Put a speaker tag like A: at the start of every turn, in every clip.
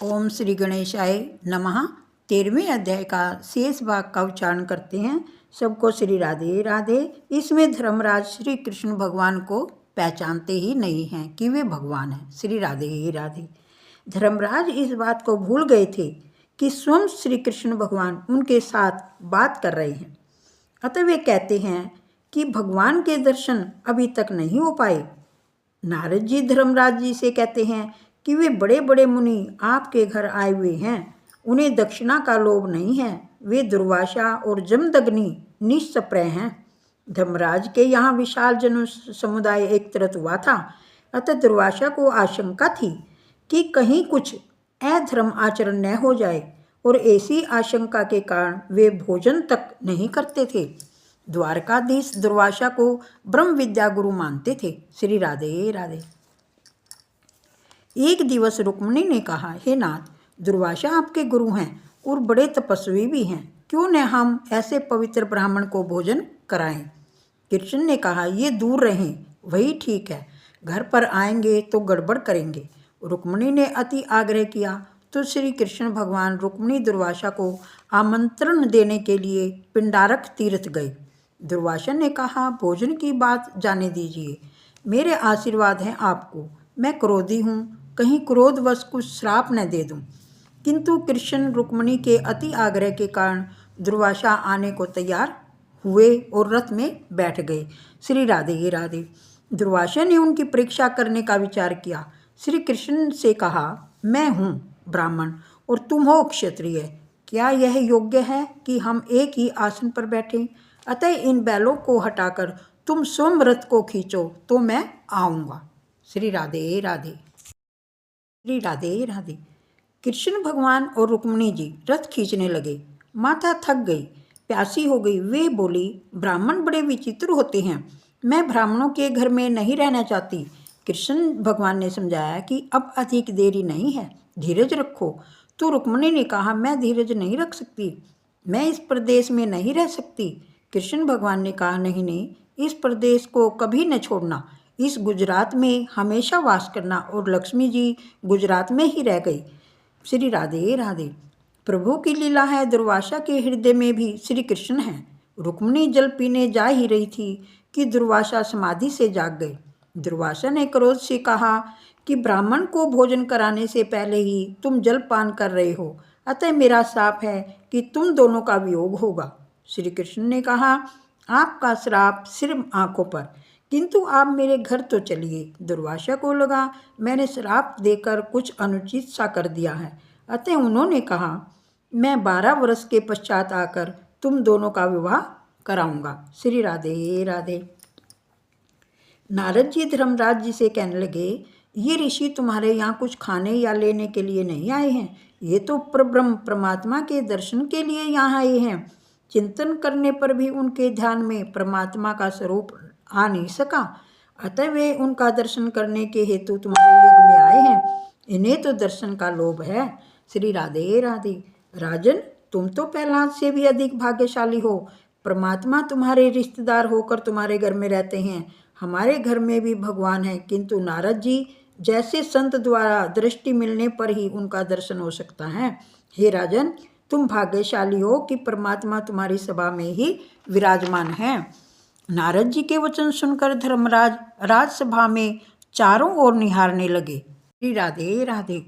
A: ओम श्री गणेशाय नमः। 13वें अध्याय का शेष भाग का उच्चारण करते हैं। सबको श्री राधे राधे। इसमें धर्मराज श्री कृष्ण भगवान को पहचानते ही नहीं हैं कि वे भगवान हैं। श्री राधे राधे। धर्मराज इस बात को भूल गए थे कि स्वयं श्री कृष्ण भगवान उनके साथ बात कर रहे हैं। अतः वे कहते हैं कि भगवान के दर्शन अभी तक नहीं हो पाए। नारद जी धर्मराज जी से कहते हैं कि वे बड़े बड़े मुनि आपके घर आए हुए हैं, उन्हें दक्षिणा का लोभ नहीं है, वे दुर्वासा और जमदग्नि निष्प्रय हैं। धर्मराज के यहाँ विशाल जन समुदाय एकत्रित हुआ था, अतः दुर्वासा को आशंका थी कि कहीं कुछ अधर्म आचरण न हो जाए, और ऐसी आशंका के कारण वे भोजन तक नहीं करते थे। द्वारकाधीश दुर्वासा को ब्रह्म विद्या गुरु मानते थे। श्री राधे राधे। एक दिवस रुक्मिणी ने कहा, हे नाथ, दुर्वासा आपके गुरु हैं और बड़े तपस्वी भी हैं, क्यों न हम ऐसे पवित्र ब्राह्मण को भोजन कराएं। कृष्ण ने कहा, ये दूर रहें, वही ठीक है, घर पर आएंगे तो गड़बड़ करेंगे। रुक्मिणी ने अति आग्रह किया तो श्री कृष्ण भगवान रुक्मिणी दुर्वासा को आमंत्रण देने के लिए पिंडारक तीर्थ गए। दुर्वासा ने कहा, भोजन की बात जाने दीजिए, मेरे आशीर्वाद हैं आपको, मैं क्रोधी हूँ, कहीं क्रोधवश कुछ श्राप न दे दूँ। किंतु कृष्ण रुक्मिणी के अति आग्रह के कारण दुर्वासा आने को तैयार हुए और रथ में बैठ गए। श्री राधे राधे। दुर्वासा ने उनकी परीक्षा करने का विचार किया। श्री कृष्ण से कहा, मैं हूँ ब्राह्मण और तुम हो क्षत्रिय, क्या यह योग्य है कि हम एक ही आसन पर बैठें? अतः इन बैलों को हटाकर तुम स्वयं रथ को खींचो तो मैं आऊँगा। श्री राधे राधे। श्री राधे राधे। कृष्ण भगवान और रुक्मिणी जी रथ खींचने लगे। माता थक गई, प्यासी हो गई। वे बोली, ब्राह्मण बड़े विचित्र होते हैं, मैं ब्राह्मणों के घर में नहीं रहना चाहती। कृष्ण भगवान ने समझाया कि अब अधिक देरी नहीं है, धीरज रखो। तो रुक्मिणी ने कहा, मैं धीरज नहीं रख सकती, मैं इस प्रदेश में नहीं रह सकती। कृष्ण भगवान ने कहा, नहीं नहीं, इस प्रदेश को कभी न छोड़ना, इस गुजरात में हमेशा वास करना। और लक्ष्मी जी गुजरात में ही रह गई। श्री राधे राधे। प्रभु की लीला है, दुर्वासा के हृदय में भी श्री कृष्ण हैं। रुक्मिणी जल पीने जा ही रही थी कि दुर्वासा समाधि से जाग गए। दुर्वासा ने क्रोध से कहा कि ब्राह्मण को भोजन कराने से पहले ही तुम जल पान कर रहे हो, अतः मेरा श्राप है कि तुम दोनों का वियोग होगा। श्री कृष्ण ने कहा, आपका श्राप सिर्फ आंखों पर, किंतु आप मेरे घर तो चलिए। दुर्वासा को लगा मैंने श्राप देकर कुछ अनुचित सा कर दिया है, अतः उन्होंने कहा, मैं 12 वर्ष के पश्चात आकर तुम दोनों का विवाह कराऊंगा। श्री राधे राधे। नारद जी धर्मराज जी से कहने लगे, ये ऋषि तुम्हारे यहाँ कुछ खाने या लेने के लिए नहीं आए हैं, ये तो परब्रह्म परमात्मा के दर्शन के लिए यहाँ आए हैं। चिंतन करने पर भी उनके ध्यान में परमात्मा का स्वरूप आ नहीं सका, अतः वे उनका दर्शन करने के हेतु तुम्हारे यज्ञ में आए हैं। इन्हें तो दर्शन का लोभ है। श्री राधे राधे। राजन, तुम तो प्रहलाद से भी अधिक भाग्यशाली हो, परमात्मा तुम्हारे रिश्तेदार होकर तुम्हारे घर में रहते हैं। हमारे घर में भी भगवान है, किंतु नारद जी जैसे संत द्वारा दृष्टि मिलने पर ही उनका दर्शन हो सकता है। हे राजन, तुम भाग्यशाली हो कि परमात्मा तुम्हारी सभा में ही विराजमान है। नारद जी के वचन सुनकर धर्मराज राजसभा में चारों ओर निहारने लगे। श्री राधे राधे।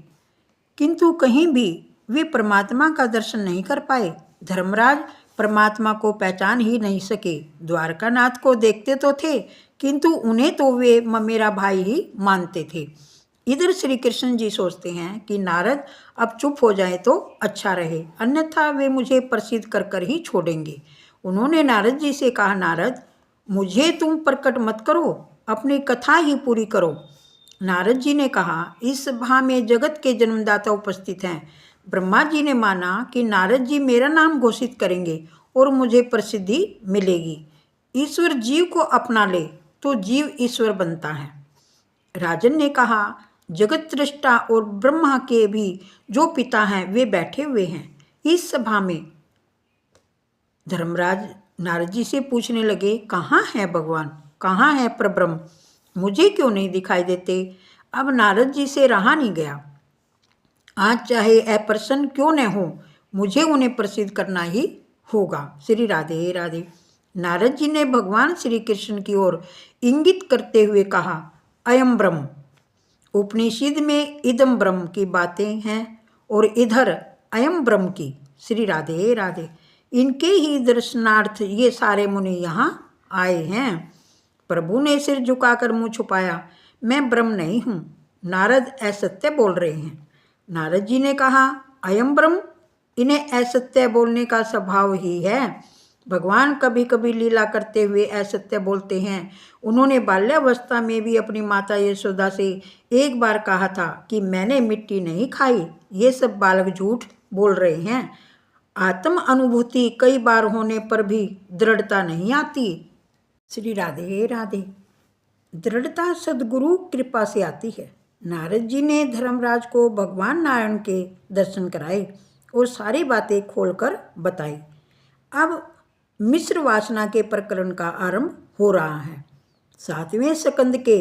A: किंतु कहीं भी वे परमात्मा का दर्शन नहीं कर पाए। धर्मराज परमात्मा को पहचान ही नहीं सके। द्वारकानाथ को देखते तो थे, किंतु उन्हें तो वे मेरा भाई ही मानते थे। इधर श्री कृष्ण जी सोचते हैं कि नारद अब चुप हो जाए तो अच्छा रहे, अन्यथा वे मुझे प्रसिद्ध कर कर ही छोड़ेंगे। उन्होंने नारद जी से कहा, नारद, मुझे तुम प्रकट मत करो, अपनी कथा ही पूरी करो। नारद जी ने कहा, इस सभा में जगत के जन्मदाता उपस्थित हैं। ब्रह्मा जी ने माना कि नारद जी मेरा नाम घोषित करेंगे और मुझे प्रसिद्धि मिलेगी। ईश्वर जीव को अपना ले तो जीव ईश्वर बनता है। राजन ने कहा, जगत दृष्टा और ब्रह्मा के भी जो पिता हैं वे बैठे हुए हैं इस सभा में। धर्मराज नारद जी से पूछने लगे, कहाँ है भगवान, कहाँ है परब्रह्म, मुझे क्यों नहीं दिखाई देते? अब नारद जी से रहा नहीं गया। आज चाहे अप्रसन्न क्यों न हो, मुझे उन्हें प्रसिद्ध करना ही होगा। श्री राधे राधे। नारद जी ने भगवान श्री कृष्ण की ओर इंगित करते हुए कहा, अयम ब्रह्म। उपनिषद में इदम ब्रह्म की बातें हैं और इधर अयम ब्रह्म की। श्री राधे राधे। इनके ही दर्शनार्थ ये सारे मुनि यहाँ आए हैं। प्रभु ने सिर झुकाकर मुंह छुपाया, मैं ब्रह्म नहीं हूँ। नारद असत्य बोल रहे हैं। नारद जी ने कहा, अयम ब्रह्म। इन्हें असत्य बोलने का स्वभाव ही है। भगवान कभी कभी लीला करते हुए असत्य बोलते हैं। उन्होंने बाल्यावस्था में भी अपनी माता यशोदा से एक बार कहा था कि मैंने मिट्टी नहीं खाई। ये सब बालक झूठ बोल रहे हैं। आत्म अनुभूति कई बार होने पर भी दृढ़ता नहीं आती। श्री राधे राधे। दृढ़ता सद्गुरु कृपा से आती है। नारद जी ने धर्मराज को भगवान नारायण के दर्शन कराए और सारी बातें खोलकर बताई। अब मिश्र वासना के प्रकरण का आरंभ हो रहा है। 7वें स्कंद के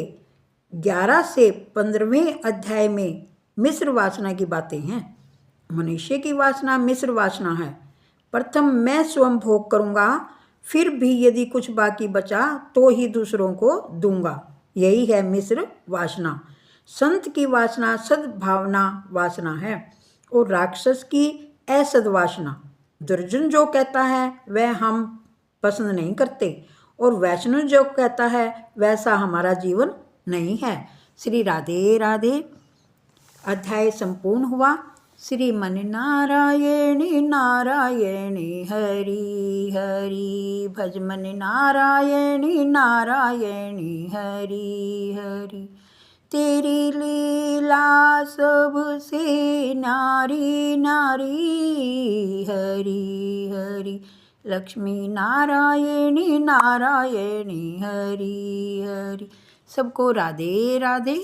A: 11 से 15वें अध्याय में मिश्र वासना की बातें हैं। मनुष्य की वासना मिश्र वासना है। प्रथम मैं स्वयं भोग करूँगा, फिर भी यदि कुछ बाकी बचा तो ही दूसरों को दूंगा। यही है मिश्र वासना। संत की वासना सद्भावना वासना है और राक्षस की असद्वासना। दुर्जन जो कहता है वह हम पसंद नहीं करते और वैष्णव जो कहता है वैसा हमारा जीवन नहीं है। श्री राधे राधे। अध्याय संपूर्ण हुआ। श्रीमन नारायणी नारायणी हरि हरि भजमन नारायणी नारायणी हरि हरि। तेरी लीला सबसे नारी नारी हरि हरि। लक्ष्मी नारायणी नारायणी हरि हरि। सबको राधे राधे।